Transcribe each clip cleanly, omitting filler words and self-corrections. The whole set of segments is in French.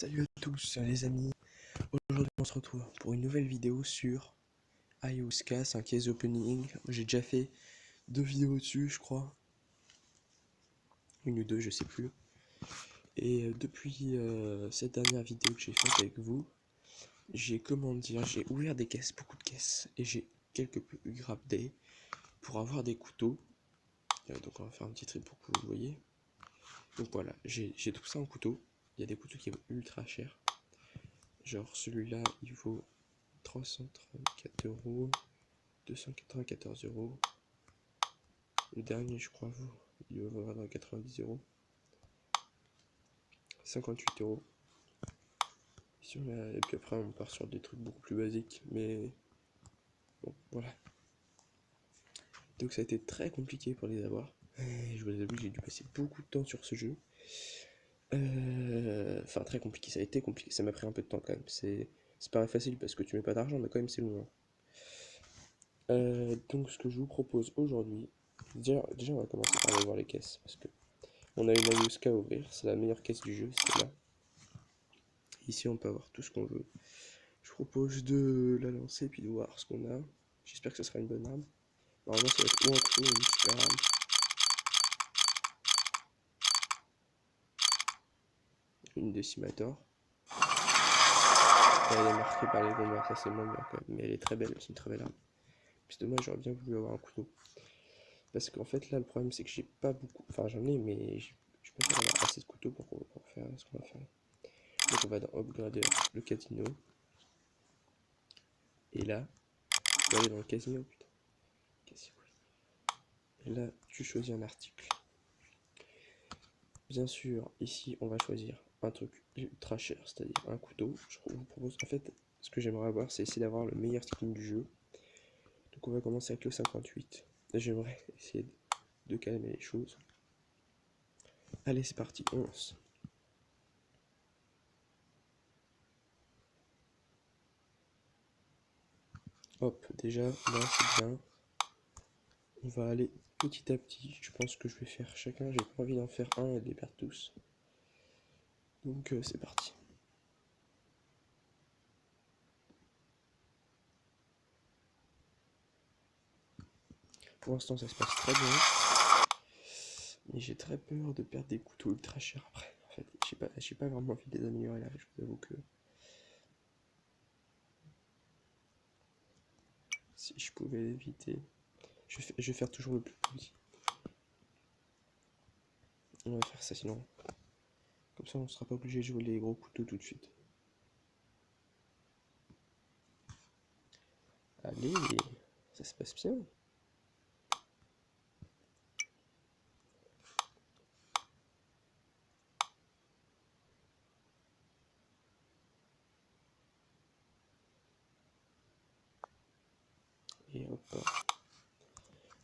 Salut à tous les amis, aujourd'hui on se retrouve pour une nouvelle vidéo sur Ayahuasca, c'est un case opening. J'ai déjà fait 2 vidéos dessus je crois, une ou deux je sais plus. Et depuis cette dernière vidéo que j'ai faite avec vous, j'ai j'ai ouvert des caisses, beaucoup de caisses, et j'ai quelque peu upgradé pour avoir des couteaux. Donc on va faire un petit trip pour que vous voyez. Donc voilà, j'ai tout ça en couteau, il y a des couteaux qui valent ultra cher. Genre celui-là il vaut 334 euros, 294 euros. Le dernier, je crois, il doit avoir dans 90 euros. 58 euros. Et puis après, on part sur des trucs beaucoup plus basiques. Mais bon, voilà. Donc ça a été très compliqué pour les avoir. Et je vous avoue que j'ai dû passer beaucoup de temps sur ce jeu. Enfin, très compliqué. Ça a été compliqué. Ça m'a pris un peu de temps quand même. C'est pas facile parce que tu mets pas d'argent, mais quand même, c'est long. Donc, ce que je vous propose aujourd'hui, déjà, on va commencer par aller voir les caisses. Parce que on a une Ayahuasca à ouvrir. C'est la meilleure caisse du jeu, c'est là. Ici, on peut avoir tout ce qu'on veut. Je propose de la lancer et puis de voir ce qu'on a. J'espère que ce sera une bonne arme. Normalement, ça va être ou un couteau ou une super arme. Une décimator. Elle est marquée par les combats, ça c'est moins bien quand même. Mais elle est très belle, c'est une très belle arme. C'est dommage, j'aurais bien voulu avoir un couteau. Parce qu'en fait, là, le problème c'est que j'ai pas beaucoup. Enfin, j'en ai, mais je peux pas avoir assez de couteaux pour faire ce qu'on va faire. Donc, on va dans Upgrader, le casino. Et là, tu vas aller dans le casino, putain. Et là, tu choisis un article. Bien sûr, ici, on va choisir un truc ultra cher, c'est-à-dire un couteau. Je vous propose, en fait, ce que j'aimerais avoir, c'est essayer d'avoir le meilleur skin du jeu. Donc on va commencer avec le 58. J'aimerais essayer de calmer les choses. Allez, c'est parti, on lance. Hop, déjà, là, c'est bien. On va aller petit à petit. Je pense que je vais faire chacun. J'ai pas envie d'en faire un et de les perdre tous. Donc, c'est parti. Pour l'instant, ça se passe très bien. Mais j'ai très peur de perdre des couteaux ultra chers après. En fait, j'ai pas vraiment envie de les améliorer là. Je vous avoue que si je pouvais l'éviter, je vais faire toujours le plus petit. On va faire ça sinon. Comme ça, on ne sera pas obligé de jouer les gros couteaux tout de suite. Allez, ça se passe bien. Et hop.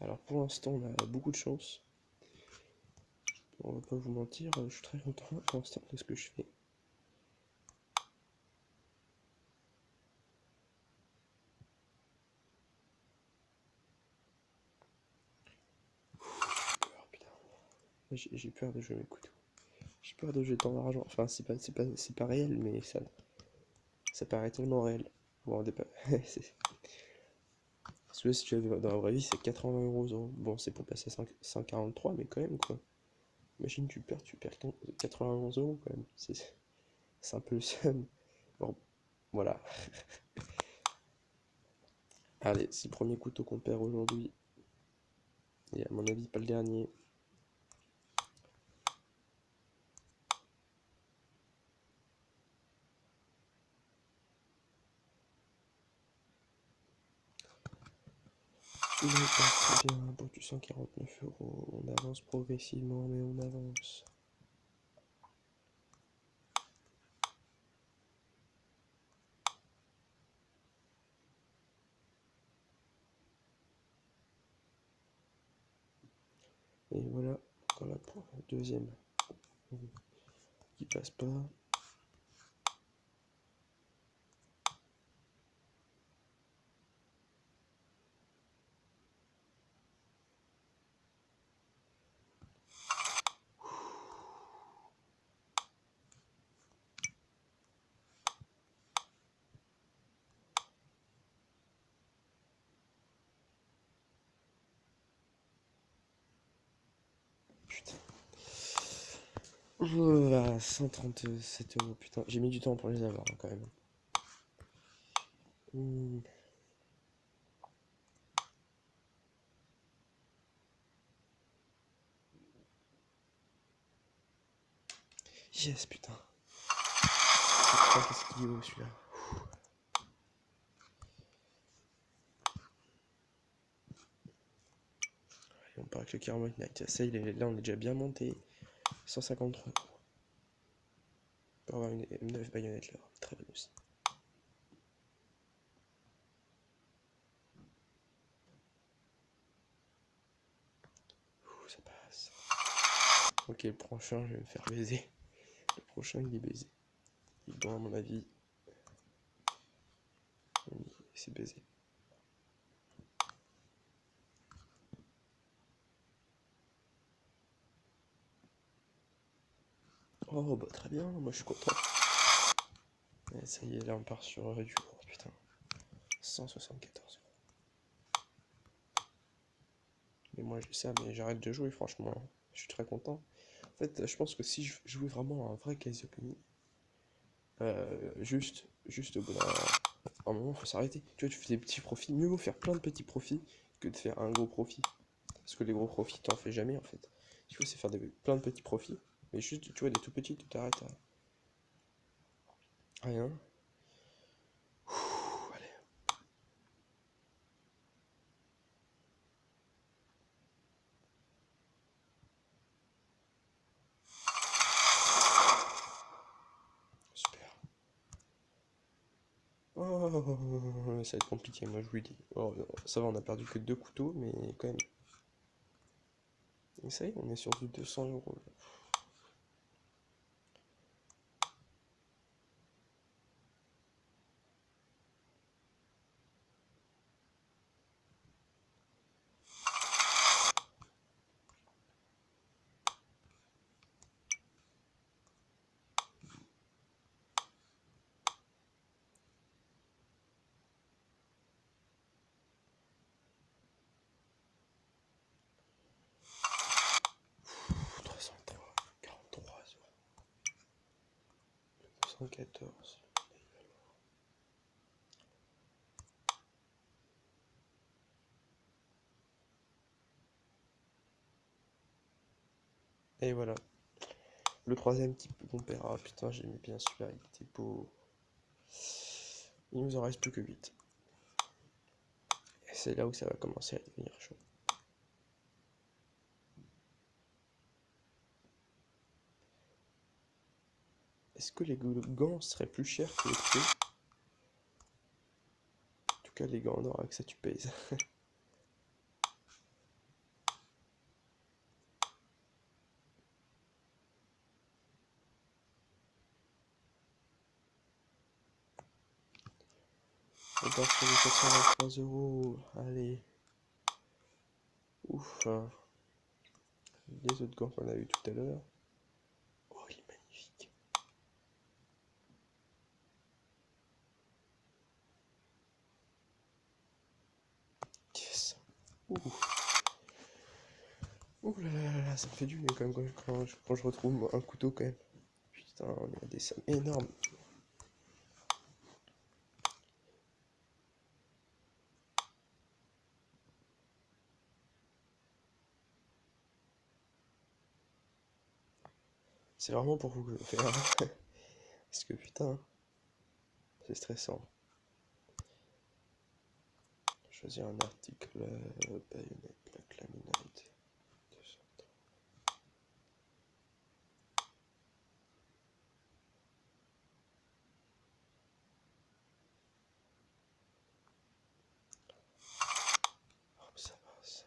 Alors pour l'instant, on a beaucoup de chance. On va pas vous mentir, je suis très content pour l'instant de ce que je fais. J'ai peur de jouer mes couteaux. J'ai peur de jeter tant d'argent. Enfin, c'est pas réel, mais ça paraît tellement réel. Bon, parce que si tu avais dans la vraie vie, c'est 80 euros. Bon, c'est pour passer à 143, mais quand même, quoi. Imagine, tu perds 91 euros quand même. C'est un peu le seum. Bon, voilà. Allez, c'est le premier couteau qu'on perd aujourd'hui. Et à mon avis, pas le dernier. Il est parti bien pour du 149 euros. On avance progressivement, mais on avance. Et voilà, dans la deuxième qui passe pas. À 137 €, putain. J'ai mis du temps pour les avoir hein, quand même. Hmm. Yes, putain. Putain, qu'est-ce qu'il est beau celui-là. Et on part avec le Caramel Knight. Ça, là, on est déjà bien monté. 153 €. Pour avoir une M9 baïonnette là. Très bonne aussi. Ouh, ça passe. Ok, le prochain, je vais me faire baiser. Le prochain, il est baisé. Il doit, à mon avis. C'est baisé. Oh, bah très bien, moi je suis content. Et ça y est, là on part sur du lourd, putain. 174 €. Mais moi, ça, mais j'arrête de jouer, franchement. Je suis très content. En fait, je pense que si je jouais vraiment à un vrai case opening, juste au bout d'un moment, faut s'arrêter. Tu vois, tu fais des petits profits. Mieux vaut faire plein de petits profits que de faire un gros profit. Parce que les gros profits, t'en fais jamais en fait. Ce qu'il faut, c'est faire plein de petits profits. Mais juste, tu vois, des tout petits, tu t'arrêtes à rien. Ouh, allez. Super. Oh, ça va être compliqué, moi je vous le dis. Oh, non, ça va, on a perdu que 2 couteaux, mais quand même. Et ça y est, on est sur du 200 € là. 303, 43 euros. 214. Et voilà. Le troisième type qu'on paiera. Putain, j'aimais bien celui-là, il était beau. Il nous en reste plus que 8. Et c'est là où ça va commencer à devenir chaud. Est-ce que les gants seraient plus chers que les clés? En tout cas, les gants en or, avec ça, tu pèses. On part sur les 423 €. Allez. Ouf. Hein. Les autres gants qu'on a eu tout à l'heure. Oh, il est magnifique. Yes. Ouh. Ouh là là là là, ça me fait du bien quand même quand je retrouve un couteau quand même. Putain, on a des sommes énormes. C'est vraiment pour vous que je le fais. Hein. Parce que putain, c'est stressant. Choisir un article, baïonnette, black laminate. Oh, ça passe.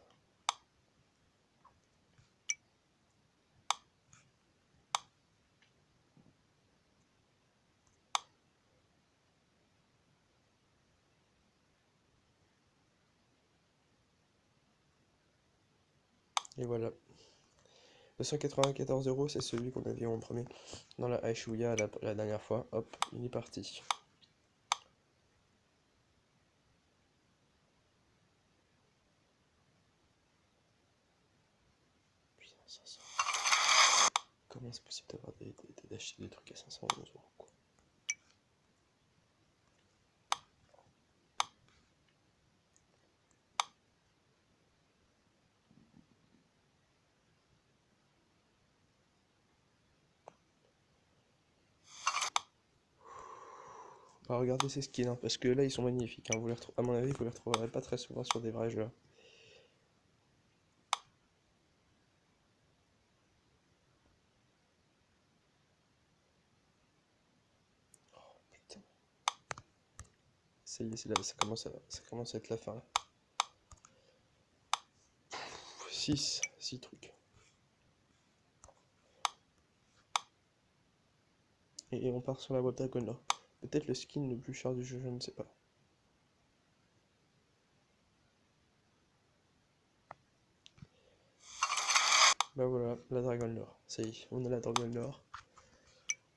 Et voilà. 294 €, c'est celui qu'on avait en premier dans la Aishuya la dernière fois. Hop, il est parti. Putain, 500. Comment c'est possible? d'avoir d'acheter des trucs à 500 euros, quoi. On va regarder ces skins, hein, parce que là ils sont magnifiques, hein. Vous les à mon avis, vous les retrouverez pas très souvent sur des vrais jeux. Putain. Ça y est, là, ça commence à être la fin. 6 trucs. Et on part sur la boîte Dragon là. Peut-être le skin le plus cher du jeu, je ne sais pas. Bah voilà, la Dragon Lore. Ça y est, on a la Dragon Lore.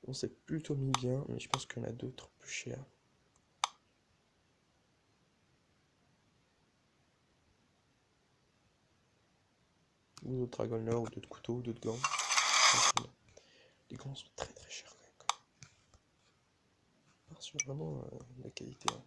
On s'est plutôt mis bien, mais je pense qu'il y en a d'autres plus chers. Ou d'autres Dragon Lore, ou d'autres couteaux, ou d'autres gants. Les gants sont très très chers quand même. On part sur vraiment la qualité. Hein.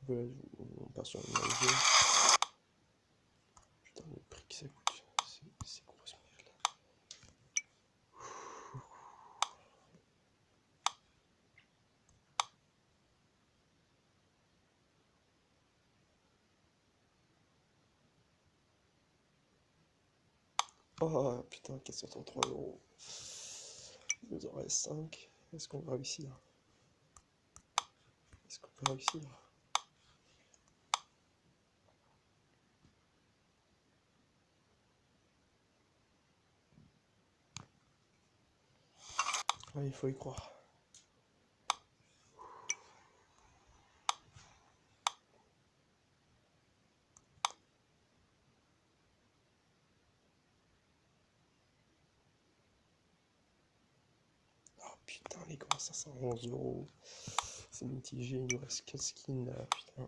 Voilà, on part sur une jeu. Putain, le prix que ça coûte, c'est complètement là. Oh putain, 433 euros. Il nous en reste 5. Est-ce qu'on va réussir? Est-ce qu'on peut réussir? Ouais, il faut y croire. Oh putain, les gars, 511 euros. C'est mitigé, il nous reste 4 skins là, putain.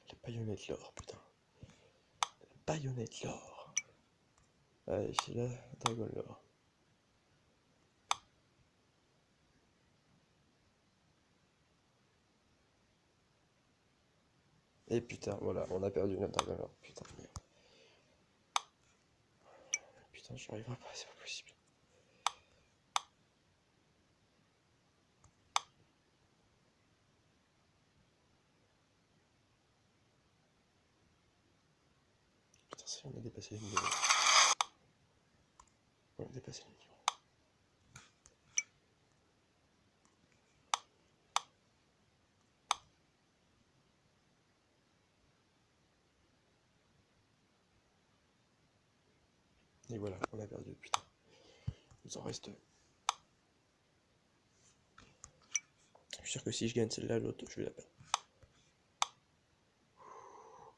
La baïonnette l'or, putain. La baïonnette l'or. Allez, c'est là, Dragon l'or. Et putain, voilà, on a perdu notre Dragon l'or. Putain, merde. Putain, j'y arriverai pas, c'est pas possible. Putain, si on a dépassé les niveaux. On a dépassé les niveaux. Et voilà, on a perdu, putain. Il nous en reste 2. Je suis sûr que si je gagne celle-là, l'autre, je vais la perdre.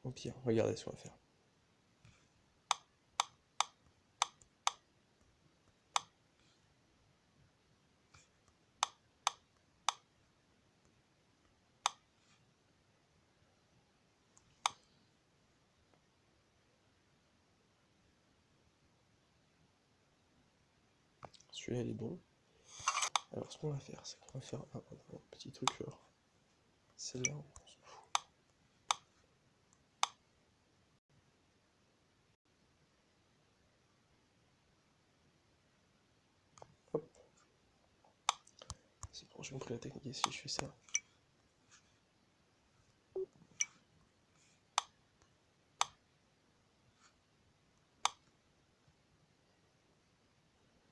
Au pire, regardez ce qu'on va faire. Celui-là, il est bon. Alors, ce qu'on va faire, c'est qu'on va faire un petit truc genre. Celle-là, on s'en fout. Hop. C'est bon, j'ai compris la technique ici, je fais ça.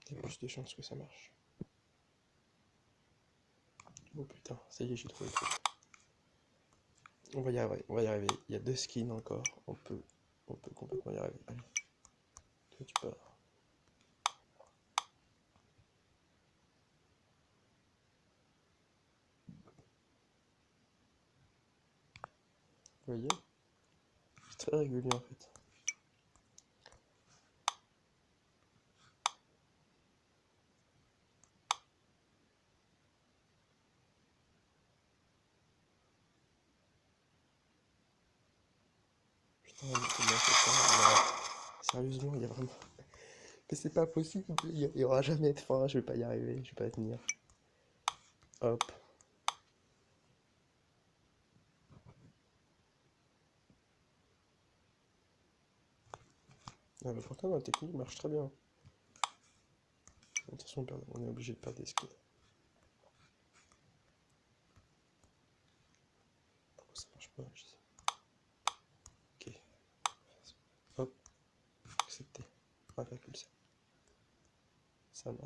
Il y a plus de chances que ça marche. Oh putain, ça y est, j'ai trouvé le truc. On va y arriver, on va y arriver. Il y a 2 skins encore. On peut complètement y arriver. Allez. Toi, tu pars. Vous voyez? Putain, très régulier en fait. Putain, mais comment c'est ça? Sérieusement, il y a vraiment. Mais c'est pas possible, il y aura jamais de fin, je vais pas y arriver, je vais pas tenir. Hop. Ah, bah, pourtant, la technique marche très bien. Attention, on est obligé de perdre des skills. Pourquoi ça marche pas? Je sais. Ok. Hop. Accepter. 1,7. Ça marche.